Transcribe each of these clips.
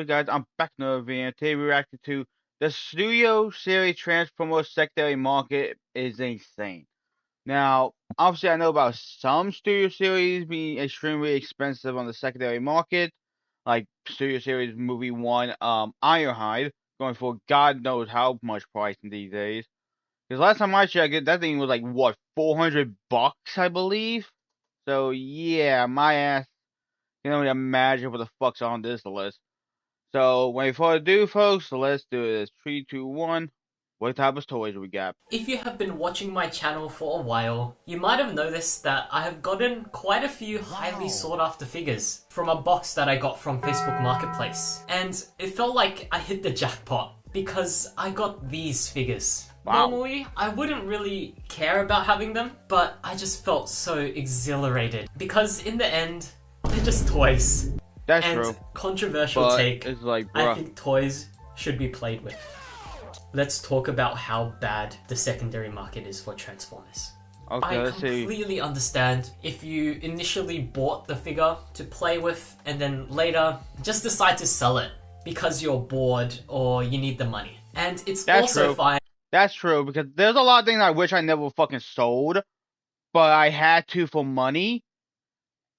guys? I'm back Nova, and today we're reacting to the Studio Series Transformers secondary market is insane. Now, obviously, I know about some Studio Series being extremely expensive on the secondary market, like Studio Series Movie 1, Ironhide, going for God knows how much pricing these days. Because last time I checked it, that thing was like, what, $400, I believe? So, yeah, my ass can only imagine what the fuck's on this list. So, without further ado, folks, let's do this. 3, 2, 1. What type of toys we got? If you have been watching my channel for a while, you might have noticed that I have gotten quite a few highly sought after figures from a box that I got from Facebook Marketplace. And it felt like I hit the jackpot because I got these figures. Wow. Normally, I wouldn't really care about having them, but I just felt so exhilarated because in the end, they're just toys. That's and true. Controversial But take, it's like, I bruh. think toys should be played with. Let's talk about how bad the secondary market is for Transformers. Okay, I let's see. completely understand if you initially bought the figure to play with and then later just decide to sell it because you're bored or you need the money. And it's That's also true. fine. That's true, because there's a lot of things I wish I never fucking sold, but I had to for money.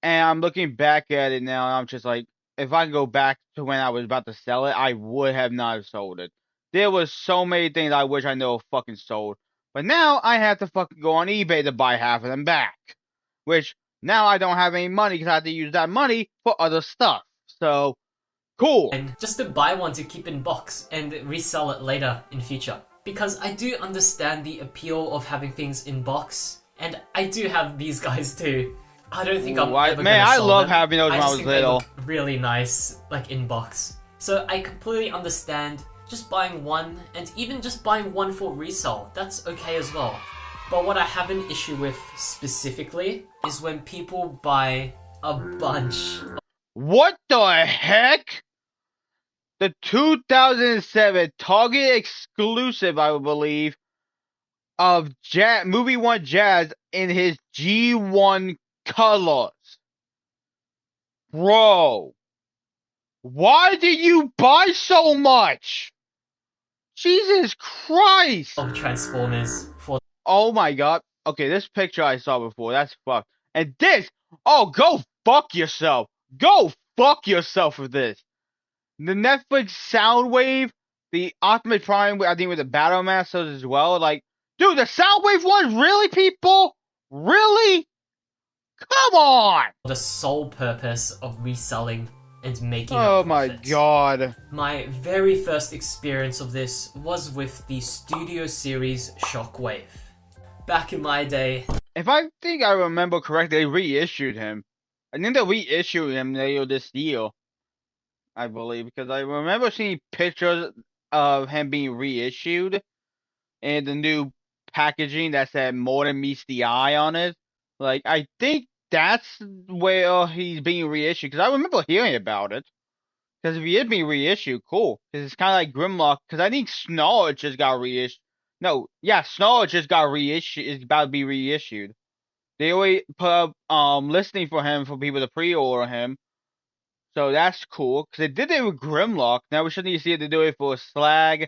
And I'm looking back at it now, and I'm just like, if I can go back to when I was about to sell it, I would have not sold it. There was so many things I wish I never fucking sold. But now I have to fucking go on eBay to buy half of them back. Which, now I don't have any money because I have to use that money for other stuff. So, cool. And just to buy one to keep in box and resell it later in future. Because I do understand the appeal of having things in box, and I do have these guys too. I don't think I'm ever man, gonna I sell love them. having those when I just was think little. They look really nice, like in box. So I completely understand just buying one, and even just buying one for resale. That's okay as well. But what I have an issue with specifically is when people buy a bunch. What the heck? The 2007 Target exclusive, I believe, of Movie 1 Jazz in his G1 colors. Bro, why did you buy so much? Jesus Christ! Of Transformers for Oh my god. Okay, this picture I saw before, that's fucked. And this, oh, go fuck yourself. Go fuck yourself with this. The Netflix Soundwave, the Optimus Prime, I think with the Battle Masters as well. Like, dude, the Soundwave one, really, people? Really? Come on! the sole purpose of reselling and making a Oh my profit. god. My very first experience of this was with the Studio Series Shockwave. Back in my day, If I think I remember correctly, they reissued him. I think they reissued him later this year, I believe, because I remember seeing pictures of him being reissued and the new packaging that said "More Than Meets the Eye" on it. Like, I think that's where he's being reissued, because I remember hearing about it. Because if he is being reissued, cool. Because it's kind of like Grimlock, because I think Snarl just got reissued. No, yeah, Snarl just got reissued, is about to be reissued. They already put up listing for him for people to pre-order him. So that's cool. Because they did it with Grimlock. Now we should need to see if they do it for Slag,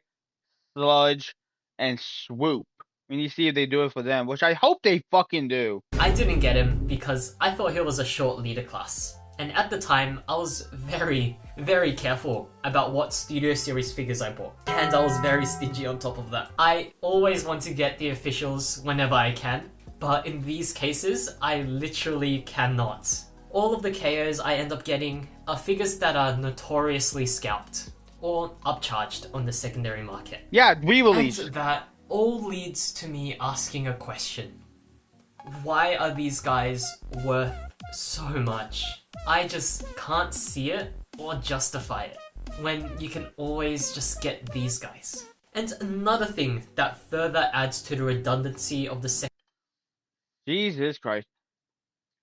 Sludge, and Swoop. We need to see if they do it for them, which I hope they fucking do. I didn't get him because I thought he was a short leader class. And at the time, I was very, very careful about what Studio Series figures I bought. And I was very stingy on top of that. I always want to get the officials whenever I can, but in these cases, I literally cannot. All of the KOs I end up getting are figures that are notoriously scalped or upcharged on the secondary market. Yeah, re-release. And that all leads to me asking a question. Why are these guys worth so much? I just can't see it or justify it when you can always just get these guys. And another thing that further adds to the redundancy of the Jesus Christ.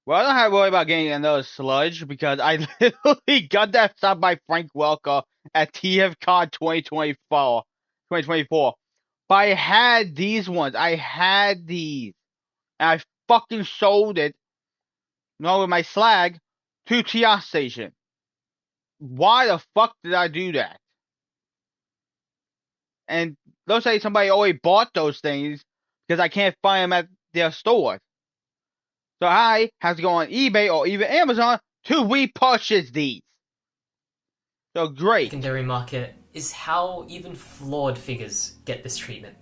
Well, I don't have to worry about getting another Sludge because I literally got that signed by Frank Welker at TFCon 2024. But I had these ones. I had these. And I fucking sold it, along with my Slag, to TIA Station. why the fuck did I do that? And let's say somebody already bought those things because I can't find them at their store. So I have to go on eBay or even Amazon to repurchase these. So great. Secondary market is how even flawed figures get this treatment.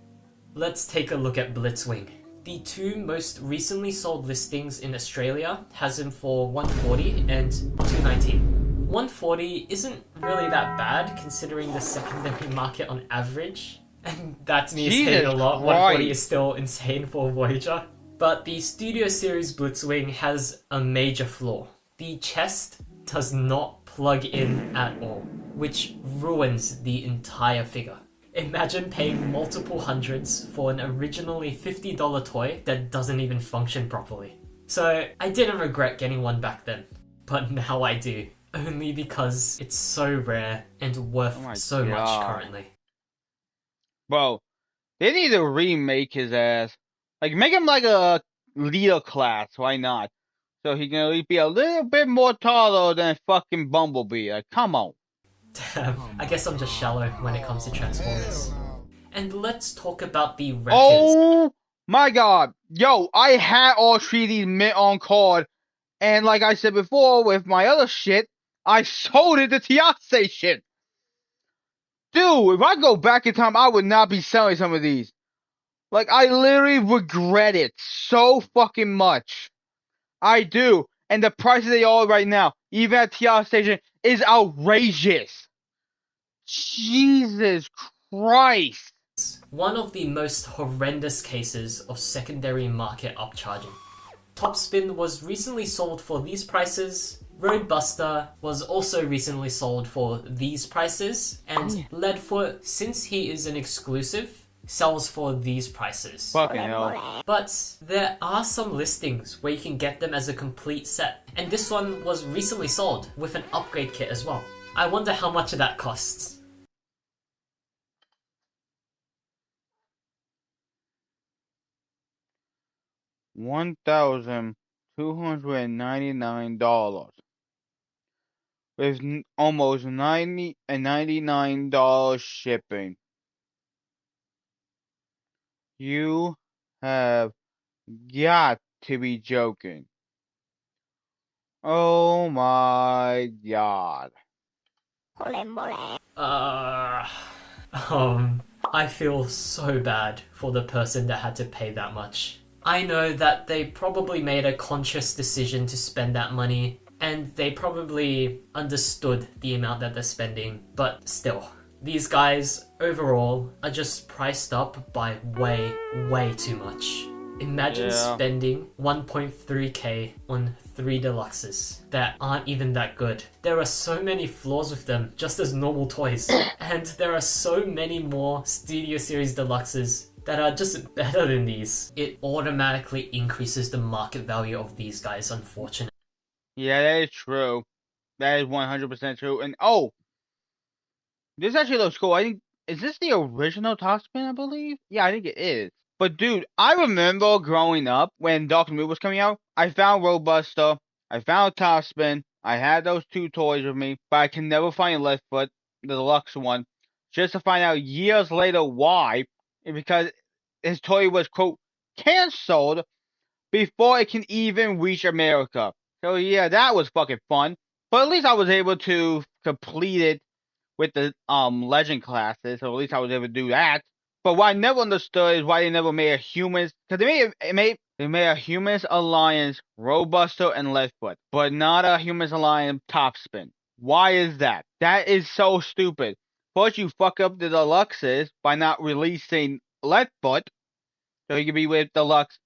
Let's take a look at Blitzwing. The two most recently sold listings in Australia has them for $140 and $219. $140 isn't really that bad considering the secondary market on average. And that's me saying a lot. $140 is still insane for Voyager. But the Studio Series Blitzwing has a major flaw. The chest does not plug in at all, which ruins the entire figure. Imagine paying multiple hundreds for an originally $50 toy that doesn't even function properly. So I didn't regret getting one back then, but now I do. Only because it's so rare and worth so much currently. Bro, they need to remake his ass. Like, make him like a leader class, why not? So he can at least be a little bit more taller than fucking Bumblebee. Like, come on. I guess I'm just shallow when it comes to Transformers. And let's talk about the Wreckers. Oh my god. Yo, I had all three of these mint on card. And like I said before, with my other shit, I sold it to TI Station. Dude, if I go back in time, I would not be selling some of these. Like, I literally regret it so fucking much. I do. And the prices they are right now, even at TI Station, is outrageous. Jesus Christ. One of the most horrendous cases of secondary market upcharging. Topspin was recently sold for these prices, Roadbuster was also recently sold for these prices, and Leadfoot, since he is an exclusive, sells for these prices. Fucking hell. But there are some listings where you can get them as a complete set, and this one was recently sold with an upgrade kit as well. I wonder how much of that costs. $1,299 with almost $99 shipping. You have got to be joking. Oh my god. I feel so bad for the person that had to pay that much. I know that they probably made a conscious decision to spend that money, and they probably understood the amount that they're spending, but still. These guys, overall, are just priced up by way, way too much. Imagine spending 1.3k on 3 deluxes that aren't even that good. There are so many flaws with them, just as normal toys. And there are so many more Studio Series deluxes that are just better than these. It automatically increases the market value of these guys, unfortunately. Yeah, that is true. That is 100% true. And oh, this actually looks cool. I think, is this the original Topspin, I believe? Yeah, I think it is. But dude, I remember growing up when Dr. Moo was coming out, I found Roadbuster, I found Topspin, I had those two toys with me, but I can never find Leadfoot, the deluxe one, just to find out years later why. Because his toy was, quote, cancelled before it can even reach America. So yeah, that was fucking fun. But at least I was able to complete it with the legend classes, so at least I was able to do that. But what I never understood is why they never made a humans, because they made a Humans Alliance Roadbuster and Leadfoot, but not a Humans Alliance Topspin. Why is that? That is so stupid. First, you fuck up the deluxes by not releasing Leadfoot, so he could be with Deluxe,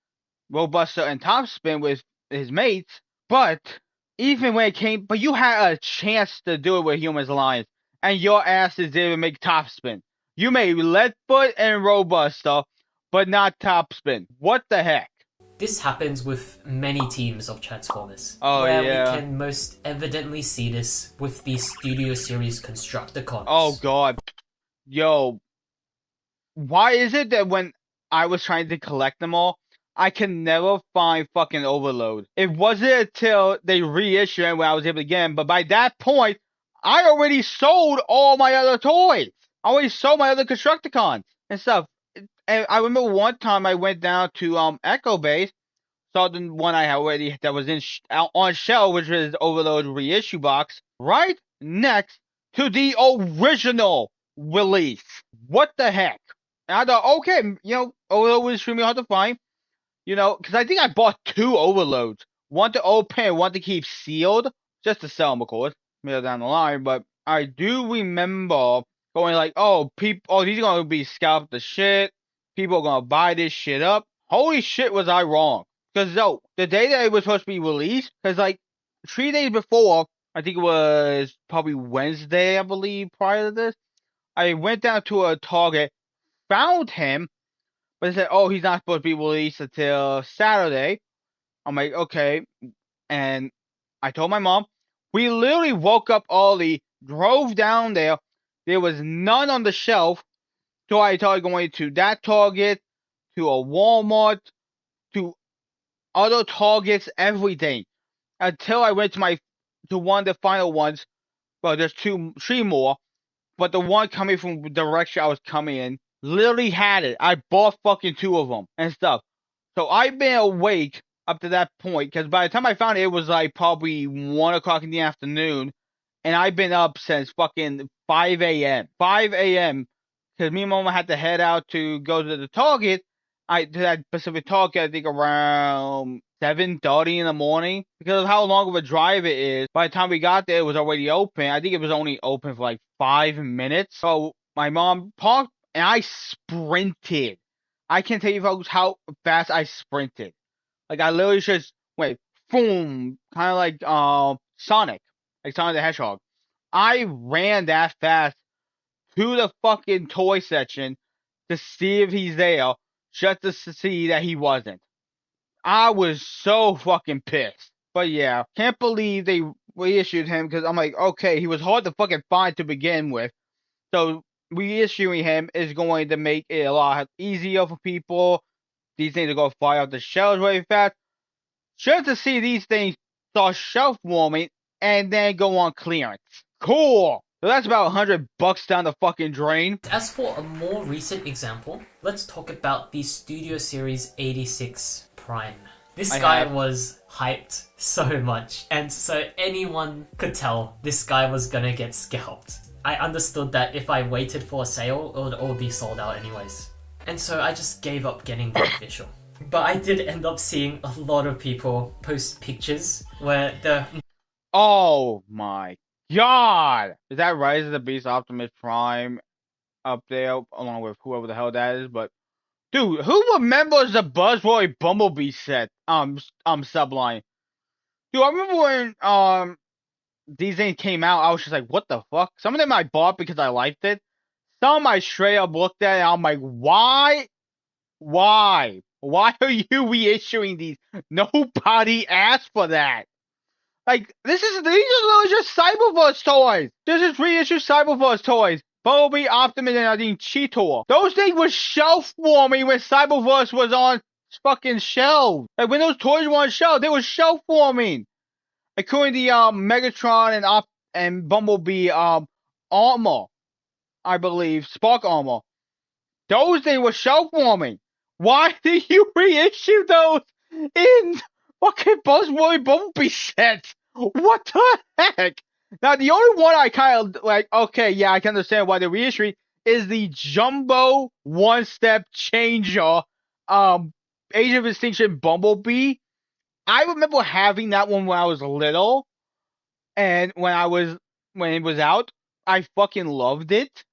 Roadbuster, and Topspin with his mates. But even when it came, but you had a chance to do it with Humans Alliance, and your asses didn't make Topspin. You made Leadfoot and Roadbuster, but not Topspin. What the heck? This happens with many teams of Transformers. Oh, where yeah. we can most evidently see this with the Studio Series Constructicons. Oh god. Yo. Why is it that when I was trying to collect them all, I can never find fucking Overload? It wasn't until they reissued it when I was able to get them, but by that point, I already sold all my other toys. I already sold my other Constructicons and stuff. And I remember one time I went down to Echo Base, saw the one I already that was on shelf, which was Overload reissue box, right next to the original release. What the heck? And I thought, okay, Overload was extremely hard to find, because I think I bought 2 Overloads, one to open, one to keep sealed, just to sell them, of course, later down the line. But I do remember going like, these are gonna be scalped to shit. People are gonna buy this shit up. Holy shit, was I wrong? Because the day that it was supposed to be released, because like 3 days before, I think it was probably Wednesday, I believe, prior to this, I went down to a Target, found him, but they said, he's not supposed to be released until Saturday. I'm like, okay. And I told my mom, we literally woke up early, drove down there. There was none on the shelf. So I started going to that Target, to a Walmart, to other Targets, everything. Until I went to one of the final ones. Well, there's 3 more. But the one coming from the direction I was coming in literally had it. I bought fucking 2 of them and stuff. So I've been awake up to that point, because by the time I found it, it was like probably 1 o'clock in the afternoon, and I've been up since fucking 5 a.m. 5 a.m. because me and Mama had to head out to go to the Target. To that specific Target, I think around 7:30 in the morning, because of how long of a drive it is. By the time we got there, it was already open. I think it was only open for like 5 minutes. So my mom parked, and I sprinted. I can't tell you folks how fast I sprinted. Like I literally just went boom, kind of like Sonic, like Sonic the Hedgehog. I ran that fast to the fucking toy section to see if he's there, just to see that he wasn't. I was so fucking pissed. But yeah, can't believe they reissued him, because I'm like, okay, he was hard to fucking find to begin with. So reissuing him is going to make it a lot easier for people. These things are going to fly off the shelves really fast. Just to see these things start shelf warming and then go on clearance. Cool! So that's about $100 down the fucking drain. As for a more recent example, let's talk about the Studio Series 86 Prime. This guy was hyped so much, and so anyone could tell this guy was gonna get scalped. I understood that if I waited for a sale, it would all be sold out anyways. And so I just gave up getting the official. But I did end up seeing a lot of people post pictures where the... Oh my god! Is that Rise of the Beast Optimus Prime up there, along with whoever the hell that is? But dude, who remembers the Buzzboy Bumblebee set? Subline. Dude, I remember when these things came out, I was just like, what the fuck? Some of them I bought because I liked it. Some I straight up looked at and I'm like, why? Why? Why are you reissuing these? Nobody asked for that. Like, these are literally just Cyberverse toys. This is reissued Cyberverse toys. Bumblebee, Optimus, and I think Cheetor. Those things were shelf warming when Cyberverse was on fucking shelves. Like, when those toys were on shelves, they were shelf warming. Including the Megatron and Bumblebee armor, I believe, Spark armor. Those things were shelf warming. Why did you reissue those in fucking Buzzboy Bumblebee sets? What the heck? Now, the only one I kind of like, okay, yeah, I can understand why they're reissuing, is the Jumbo One-Step Changer Age of Extinction Bumblebee. I remember having that one when I was little, and when it was out, I fucking loved it.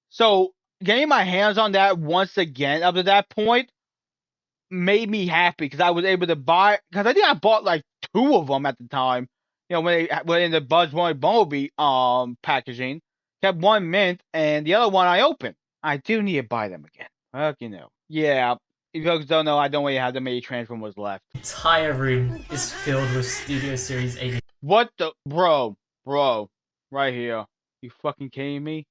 So getting my hands on that once again up to that point made me happy, because I was able to buy, because I think I bought like 2 of them at the time. When they were in the Buzzboy Bumblebee packaging. Kept one mint, and the other one I opened. I do need to buy them again. Yeah. If you folks don't know, I don't really have that many Transformers left. The entire room is filled with Studio Series 80. What the... Bro. Right here. You fucking kidding me?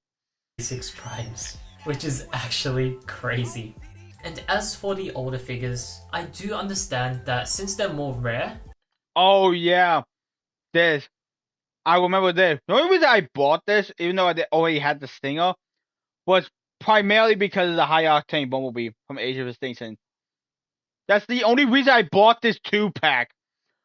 86 Primes. Which is actually crazy. And as for the older figures, I do understand that since they're more rare... Oh, yeah. I remember this. The only reason I bought this, even though I already had the Stinger, was primarily because of the high octane Bumblebee from Age of Extinction. That's the only reason I bought this 2-pack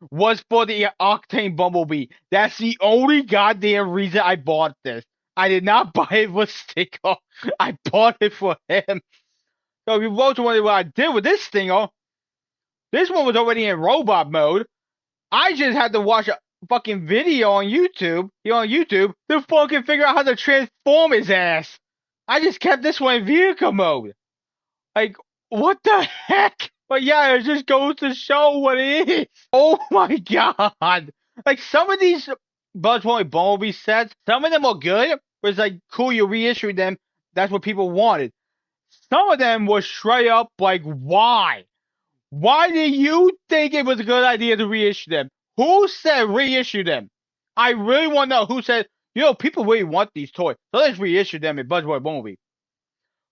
was for the octane Bumblebee. That's the only goddamn reason I bought this. I did not buy it for Stinger. I bought it for him. So if you both wondering what I did with this Stinger, this one was already in robot mode. I just had to watch a fucking video on YouTube, to fucking figure out how to transform his ass. I just kept this one in vehicle mode. Like, what the heck? But yeah, it just goes to show what it is. Oh my god. Like, some of these Buzzpoint Bumblebee sets, some of them are good, but it's like, cool, you reissued them. That's what people wanted. Some of them were straight up like, why? Why did you think it was a good idea to reissue them? Who said reissue them? I really want to know who said, people really want these toys, so let's reissue them in Buzzboy Bumblebee.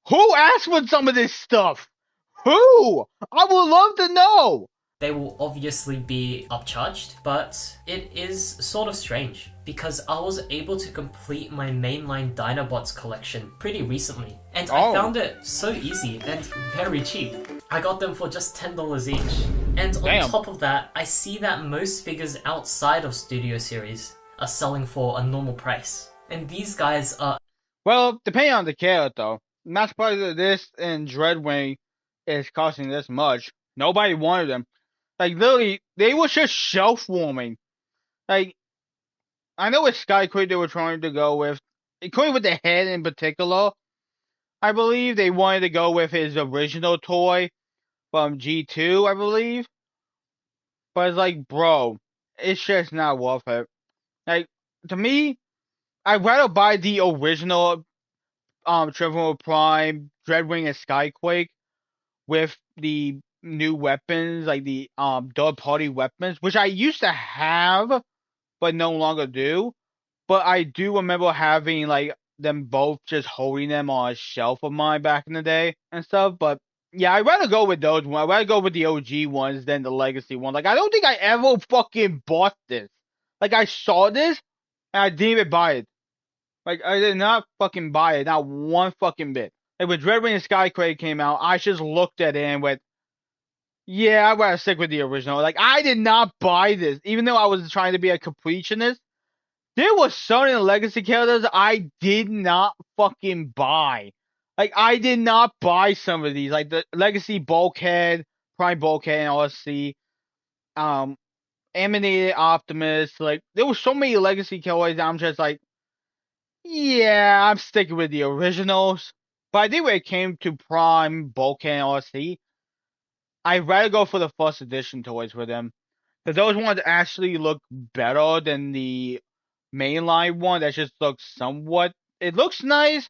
Who asked for some of this stuff? Who? I would love to know. They will obviously be upcharged, but it is sort of strange because I was able to complete my mainline Dinobots collection pretty recently, and I found it so easy and very cheap. I got them for just $10 each. And on top of that, I see that most figures outside of Studio Series are selling for a normal price. And these guys are... Well, depending on the character, mass price of this and Dreadwing is costing this much. Nobody wanted them. Like, literally, they were just shelf-warming. Like, I know it's Skyquake they were trying to go with. Going with the head in particular, I believe they wanted to go with his original toy from G2, I believe. But it's like, bro, it's just not worth it. Like, to me, I'd rather buy the original Triple Prime, Dreadwing, and Skyquake with the new weapons, like the third-party weapons, which I used to have, but no longer do. But I do remember having like them both, just holding them on a shelf of mine back in the day and stuff. But yeah, I'd rather go with those ones. I'd rather go with the OG ones than the legacy ones. Like, I don't think I ever fucking bought this. Like, I saw this and I didn't even buy it. Like, I did not fucking buy it, not one fucking bit. Like, when Dreadwing and Skyquake came out, I just looked at it and went, yeah, I'd rather stick with the original. Like, I did not buy this, even though I was trying to be a completionist. There were certain legacy characters I did not fucking buy. Like, I did not buy some of these, like the Legacy Bulkhead, Prime Bulkhead, and RC, Animated Optimus. Like, there were so many legacy characters. I'm just like, yeah, I'm sticking with the originals. But I think when it came to Prime, Bulkhead, and RC, I'd rather go for the first edition toys for them. Because those ones actually look better than the mainline one that just looks somewhat... It looks nice,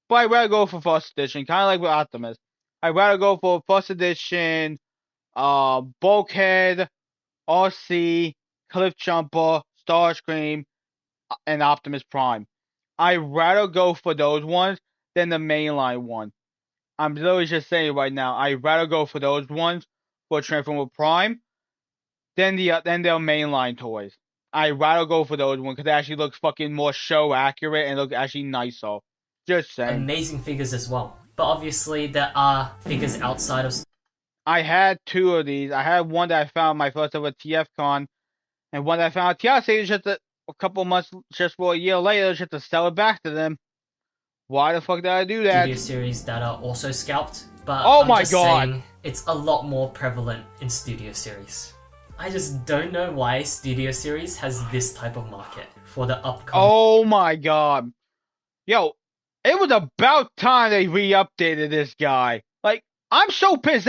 but I'd rather go for first edition. Kind of like with Optimus. I'd rather go for first edition, Bulkhead, RC, Cliff Jumper, Starscream, and Optimus Prime. I'd rather go for those ones than the mainline one. I'm literally just saying right now, I'd rather go for those ones for Transformer Prime than their mainline toys. I'd rather go for those ones because it actually looks fucking more show accurate and look actually nicer. Just saying. Amazing figures as well. But obviously there are figures outside of... I had two of these. I had one that I found my first ever TFCon, and one that I found at TRC just a couple months, just for a year later, just to sell it back to them. Why the fuck did I do that? Studio Series that are also scalped, but oh I'm my just god, saying it's a lot more prevalent in Studio Series. I just don't know why Studio Series has this type of market for the upcoming... Oh my god. Yo, it was about time they re-updated this guy. Like, I'm so pissed.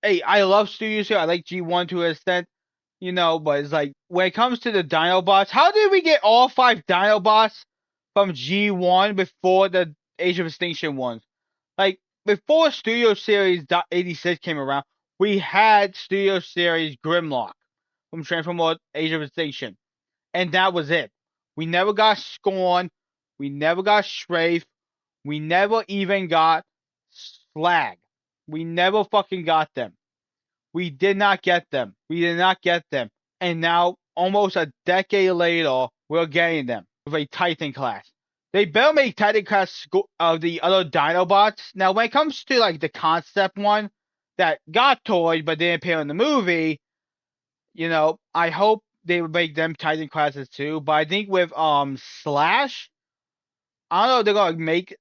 Hey, I love Studio Series. I like G1 to an extent, but it's like, when it comes to the Dinobots, how did we get all 5 Dinobots from G1 before the Age of Extinction ones? Like, before Studio Series .86 came around, we had Studio Series Grimlock from Transformers Age of Extinction. And that was it. We never got Scorn. We never got Strafe. We never even got Slag. We never fucking got them. We did not get them. We did not get them. And now, almost a decade later, we're getting them with a Titan class. They better make Titan class of the other Dinobots. Now, when it comes to like the concept one that got toyed but didn't appear in the movie, you know, I hope they would make them Titan classes too. But I think with Slash, I don't know if they're gonna make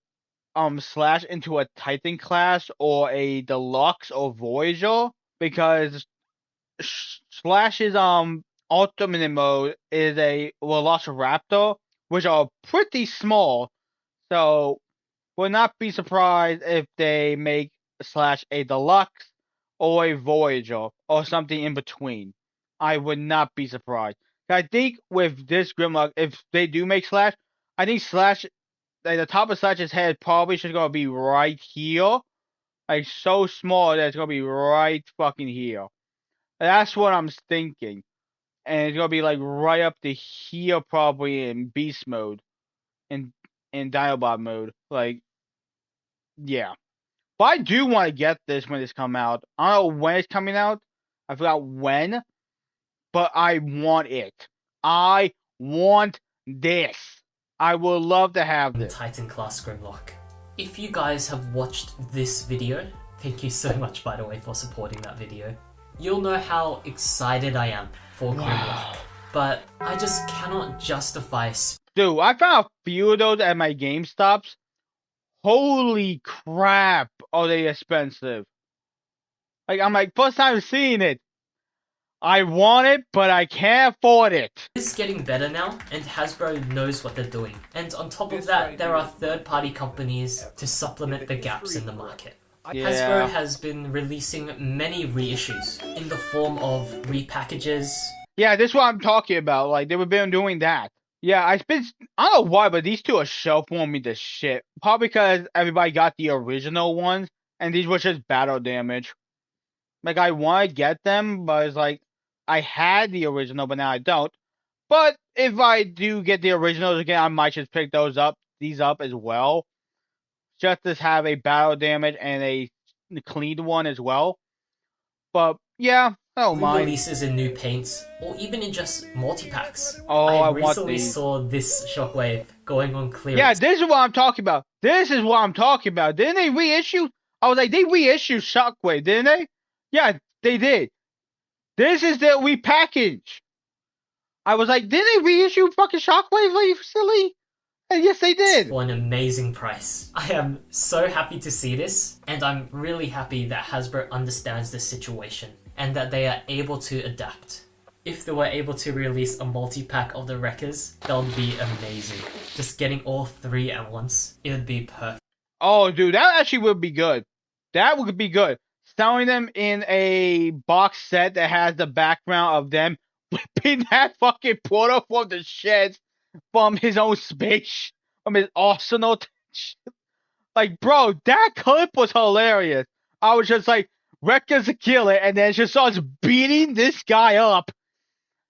Slash into a Titan class or a Deluxe or Voyager, because Slash's ultimate mode is a Velociraptor, which are pretty small. So would not be surprised if they make Slash a Deluxe or a Voyager or something in between. I would not be surprised. I think with this Grimlock, if they do make Slash, I think Slash, like the top of Slash's head probably should gonna be right here. Like so small that it's gonna be right fucking here. That's what I'm thinking. And it's gonna be like right up to here probably in beast mode. In Dinobot mode. Like, yeah. But I do want to get this when it's come out. I don't know when it's coming out. I forgot when. But I want it. I want this. I would love to have this. Titan class Grimlock. If you guys have watched this video, thank you so much by the way for supporting that video. You'll know how excited I am for Grimlock. But I just cannot justify. Dude, I found a few of those at my GameStops. Holy crap, are they expensive. Like, I'm like, first time seeing it. I want it, but I can't afford it. It's getting better now, and Hasbro knows what they're doing. And on top of that, there are third-party companies to supplement the gaps in the market. Yeah. Hasbro has been releasing many reissues in the form of repackages. Yeah, this is what I'm talking about. Like, they've been doing that. Yeah, I don't know why, but these two are shelf warming the shit. Probably because everybody got the original ones, and these were just battle damage. Like, I want to get them, but it's like, I had the original, but now I don't. But if I do get the originals again, I might just pick these up as well. Just to have a battle damage and a cleaned one as well. But, yeah, I don't mind. Releases in new paints, or even in just multi-packs. Oh, I want recently these. saw this Shockwave going on clearance. Yeah, this is what I'm talking about. This is what I'm talking about. Didn't they reissue? I was like, they reissued Shockwave, didn't they? Yeah, they did. This is their repackage. I was like, didn't they reissue fucking Shockwave? Are you silly? And yes, they did. For an amazing price. I am so happy to see this, and I'm really happy that Hasbro understands this situation, and that they are able to adapt. If they were able to release a multi-pack of the Wreckers, that would be amazing. Just getting all three at once, it would be perfect. Oh, dude, that actually would be good. That would be good. Selling them in a box set that has the background of them whipping that fucking portal from the sheds from his own space, from his arsenal. Like, bro, that clip was hilarious. I was just like, Wrecker's a killer, and then she starts beating this guy up,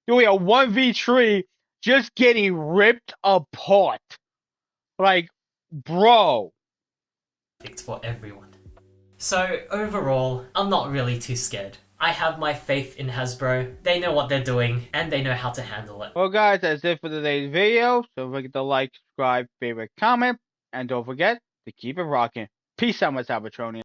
doing a 1v3, just getting ripped apart. Like, bro. For everyone. So overall, I'm not really too scared. I have my faith in Hasbro. They know what they're doing, and they know how to handle it. Well guys, that's it for today's video. So don't forget to like, subscribe, favorite, comment, and don't forget to keep it rocking. Peace out, my Cybertronians.